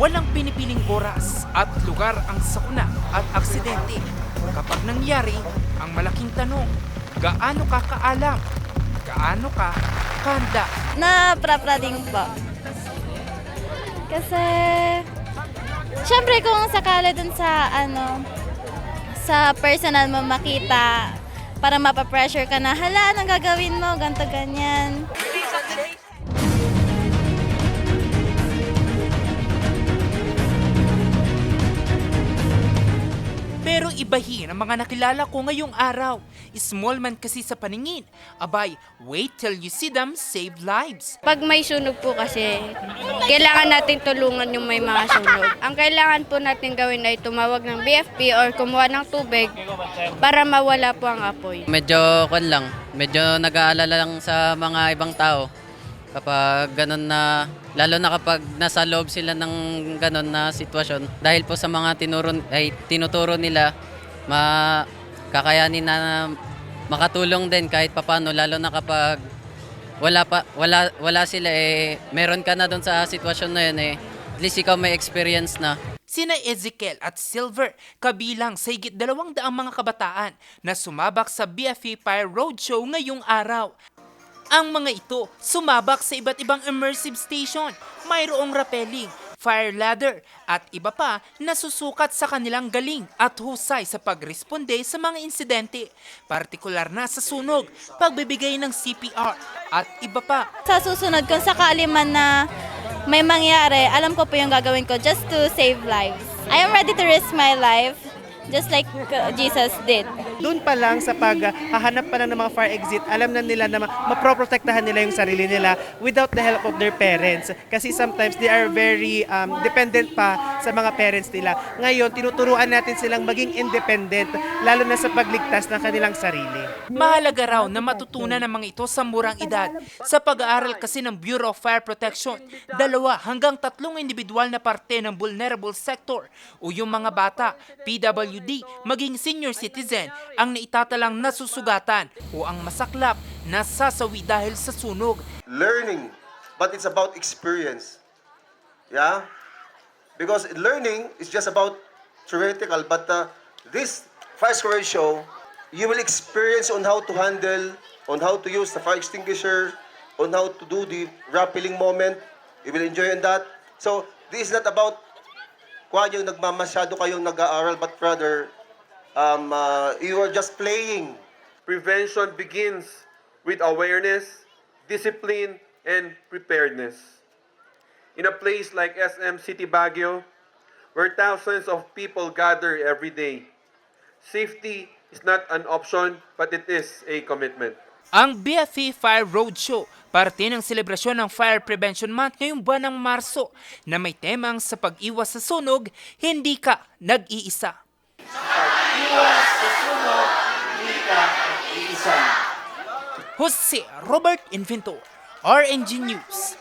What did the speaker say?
Walang pinipiling oras at lugar ang sakuna at aksidente. Kapag nangyari, ang malaking tanong, gaano ka kaalam? Gaano ka kanda? Na-prapra din po. Kasi, syempre kung sakali dun sa, sa personal mo makita, para mapapressure ka na, hala, anong gagawin mo, ganto ganyan. Pero ibahin ang mga nakilala ko ngayong araw. Small man kasi sa paningin. Abay, wait till you see them save lives. Pag may sunog po kasi, kailangan natin tulungan yung may mga sunog. Ang kailangan po natin gawin ay tumawag ng BFP or kumuha ng tubig para mawala po ang apoy. Medyo lang, medyo nag-aalala lang sa mga ibang tao kapag ganun na, lalo na kapag nasa loob sila ng ganun na sitwasyon. Dahil po sa mga tinuturo nila, kakayanin na makatulong din kahit papano, lalo na kapag wala sila meron ka na doon sa sitwasyon na yun at least ikaw may experience na. Sina Ezekiel at Silver, kabilang sa higit 200 mga kabataan na sumabak sa BFE Fire Roadshow ngayong araw. Ang mga ito sumabak sa iba't ibang immersive station, mayroong rappelling, fire ladder at iba pa na susukat sa kanilang galing at husay sa pagresponde sa mga insidente, partikular na sa sunog, pagbibigay ng CPR at iba pa. Sa susunod, kung sakali man na may mangyari, alam ko po yung gagawin ko just to save lives. I am ready to risk my life, just like Jesus did. Doon pa lang sa paghahanap pa lang ng mga fire exit, alam na nila na maproprotektahan nila yung sarili nila without the help of their parents. Kasi sometimes they are very dependent pa sa mga parents nila. Ngayon, tinuturuan natin silang maging independent, lalo na sa pagligtas ng kanilang sarili. Mahalaga raw na matutunan ng mga ito sa murang edad. Sa pag-aaral kasi ng Bureau of Fire Protection, 2 hanggang 3 individual na parte ng vulnerable sector o yung mga bata, PWD, maging senior citizen ang naitatalang nasusugatan o ang masaklap na sasawi dahil sa sunog. Learning, but it's about experience. Yeah? Because learning is just about theoretical, but this fire square show, you will experience on how to handle, on how to use the fire extinguisher, on how to do the rappelling moment. You will enjoy on that. So, this is not about yung nagmamasyado kayong nag-aaral, but rather, you are just playing. Prevention begins with awareness, discipline, and preparedness. In a place like SM City Baguio, where thousands of people gather every day, safety is not an option, but it is a commitment. Ang BFE Fire Roadshow, parte ng selebrasyon ng Fire Prevention Month ngayong buwan ng Marso na may temang sa pag-iwas sa sunog, hindi ka nag-iisa. Pag-iwas sa sunog, hindi ka nag-iisa. Jose Robert Inventor, RNG News.